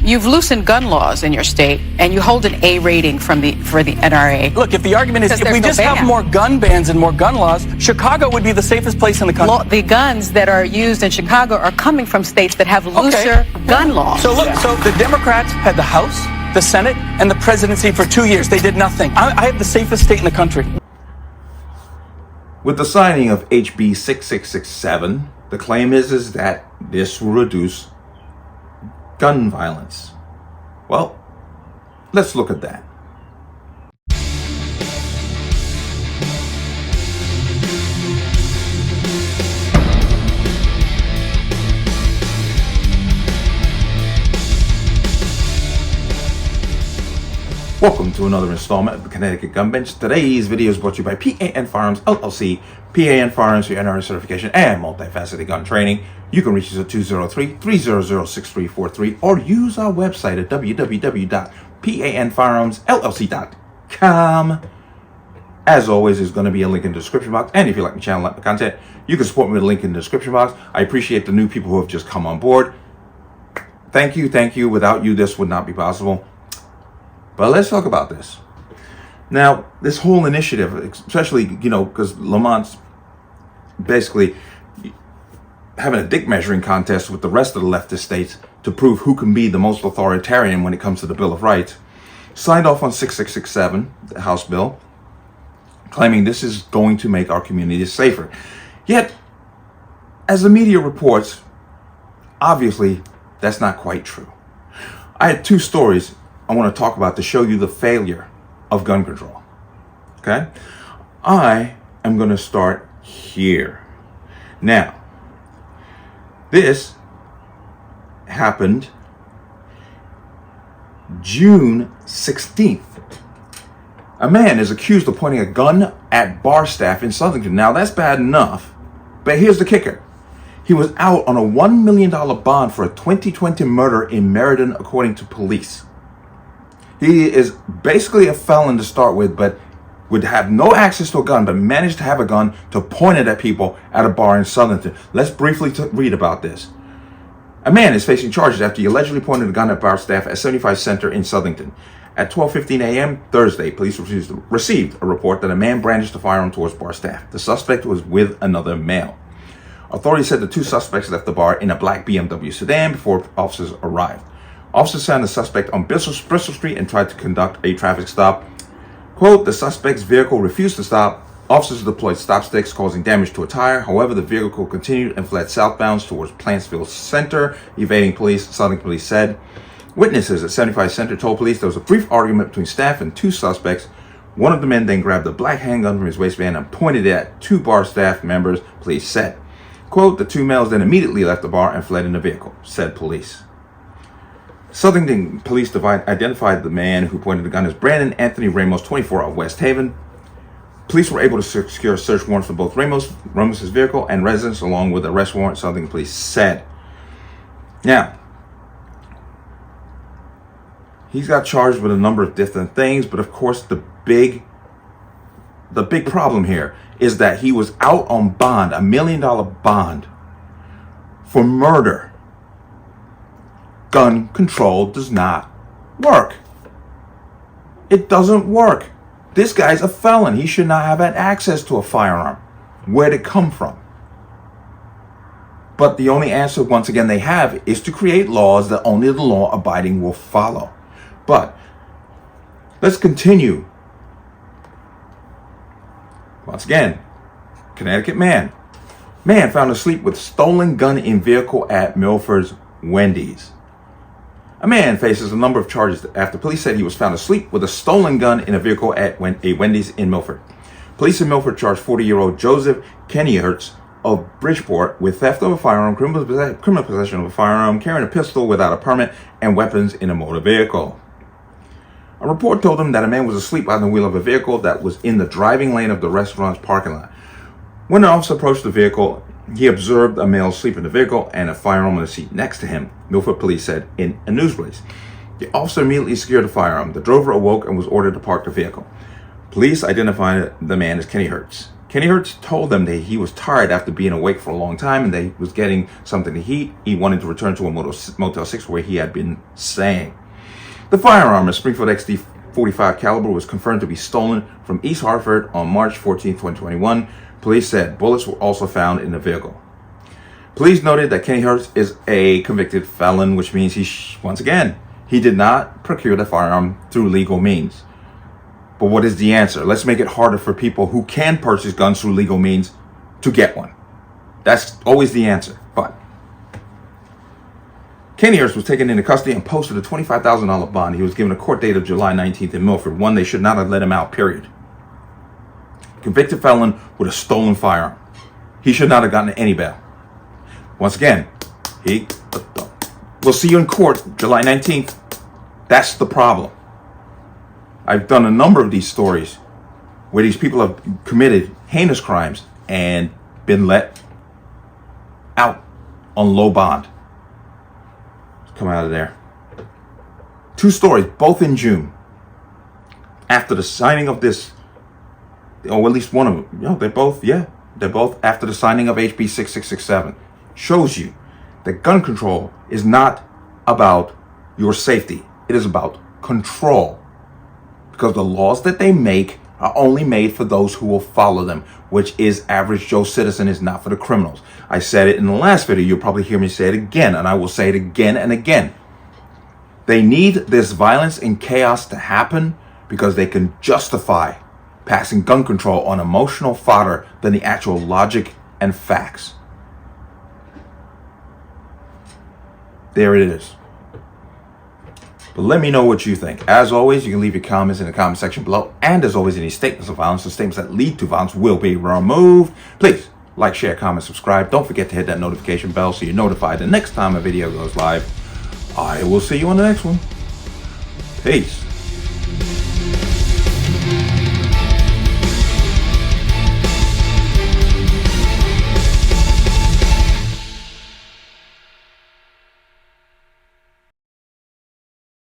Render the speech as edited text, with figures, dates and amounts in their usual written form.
You've loosened gun laws in your state, and you hold an A rating for the NRA. Look, if the argument is Because if we there's no just have ban. more gun bans and more gun laws, Chicago would be the safest place in the country. The guns that are used in Chicago are coming from states that have looser gun laws. So look, so the Democrats had the House, the Senate, and the presidency for 2 years. They did nothing. I have the safest state in the country. With the signing of HB 6667, the claim is that this will reduce gun violence. Well, let's look at that. Welcome to another installment of the Connecticut Gun Bench. Today's video is brought to you by P.A.N. Firearms, LLC. P.A.N. Firearms for your NRA certification and multifaceted gun training. You can reach us at 203-300-6343 or use our website at www.panfirearmsllc.com. As always, there's going to be a link in the description box. And if you like my channel, like my content, you can support me with a link in the description box. I appreciate the new people who have just come on board. Thank you, thank you. Without you, this would not be possible. But let's talk about this. Now, this whole initiative, especially, because Lamont's basically having a dick measuring contest with the rest of the leftist states to prove who can be the most authoritarian when it comes to the Bill of Rights, signed off on 6667, the House bill, claiming this is going to make our communities safer. Yet, as the media reports, obviously, that's not quite true. I had two stories I want to talk about to show you the failure of gun control. Okay? I am going to start here. Now, this happened June 16th. A man is accused of pointing a gun at bar staff in Southington. Now, that's bad enough, but here's the kicker. He was out on a $1 million bond for a 2020 murder in Meriden, according to police. He is basically a felon to start with, but would have no access to a gun, but managed to have a gun to point it at people at a bar in Southington. Let's briefly read about this. A man is facing charges after he allegedly pointed a gun at bar staff at 75 Center in Southington. At 12:15 a.m. Thursday, police received a report that a man brandished a firearm towards bar staff. The suspect was with another male. Authorities said the two suspects left the bar in a black BMW sedan before officers arrived. Officers found the suspect on Bristol Street and tried to conduct a traffic stop. Quote, the suspect's vehicle refused to stop. Officers deployed stop sticks, causing damage to a tire. However, the vehicle continued and fled southbound towards Plantsville Center, evading police, Southern police said. Witnesses at 75 Center told police there was a brief argument between staff and two suspects. One of the men then grabbed a black handgun from his waistband and pointed it at two bar staff members, police said. Quote, the two males then immediately left the bar and fled in a vehicle, said police. Southington police identified the man who pointed the gun as Brandon Anthony Ramos, 24, of West Haven. Police were able to secure a search warrant for both Ramos's vehicle and residence, along with an arrest warrant, Southington police said. Now, he's got charged with a number of different things, but of course the big problem here is that he was out on bond, $1 million bond, for murder. Gun control does not work. It doesn't work. This guy's a felon. He should not have had access to a firearm. Where'd it come from? But the only answer, once again, they have is to create laws that only the law-abiding will follow. But let's continue. Once again, Connecticut man. Man found asleep with stolen gun in vehicle at Milford's Wendy's. A man faces a number of charges after police said he was found asleep with a stolen gun in a vehicle at a Wendy's in Milford. Police in Milford charged 40-year-old Joseph Kennyhertz of Bridgeport with theft of a firearm, criminal possession of a firearm, carrying a pistol without a permit, and weapons in a motor vehicle. A report told him that a man was asleep behind the wheel of a vehicle that was in the driving lane of the restaurant's parking lot. When an officer approached the vehicle, he observed a male asleep in the vehicle and a firearm on the seat next to him, Milford police said in a news release. The officer immediately secured the firearm. The driver awoke and was ordered to park the vehicle. Police identified the man as Kenny Hertz. Kenny Hertz told them that he was tired after being awake for a long time and that he was getting something to eat. He wanted to return to a Motel 6 where he had been staying. The firearm, a Springfield XD-45 caliber, was confirmed to be stolen from East Hartford on March 14, 2021. Police said bullets were also found in the vehicle. Police noted that Kenny Hertz is a convicted felon, which means once again, he did not procure the firearm through legal means. But what is the answer? Let's make it harder for people who can purchase guns through legal means to get one. That's always the answer. But Kenny Hertz was taken into custody and posted a $25,000 bond. He was given a court date of July 19th in Milford. One, they should not have let him out, period. Convicted felon with a stolen firearm. He should not have gotten any bail. Once again, we'll see you in court July 19th. That's the problem. I've done a number of these stories where these people have committed heinous crimes and been let out on low bond. Come out of there. 2 stories, both in June. After the signing of this, or at least one of them, they're both after the signing of HB 6667. Shows you that gun control is not about your safety. It is about control. Because the laws that they make are only made for those who will follow them, which is average Joe citizen, is not for the criminals. I said it in the last video. You'll probably hear me say it again, and I will say it again and again. They need this violence and chaos to happen because they can justify passing gun control on emotional fodder than the actual logic and facts. There it is. But let me know what you think. As always, you can leave your comments in the comment section below. And as always, any statements of violence or statements that lead to violence will be removed. Please like, share, comment, subscribe. Don't forget to hit that notification bell so you're notified the next time a video goes live. I will see you on the next one. Peace.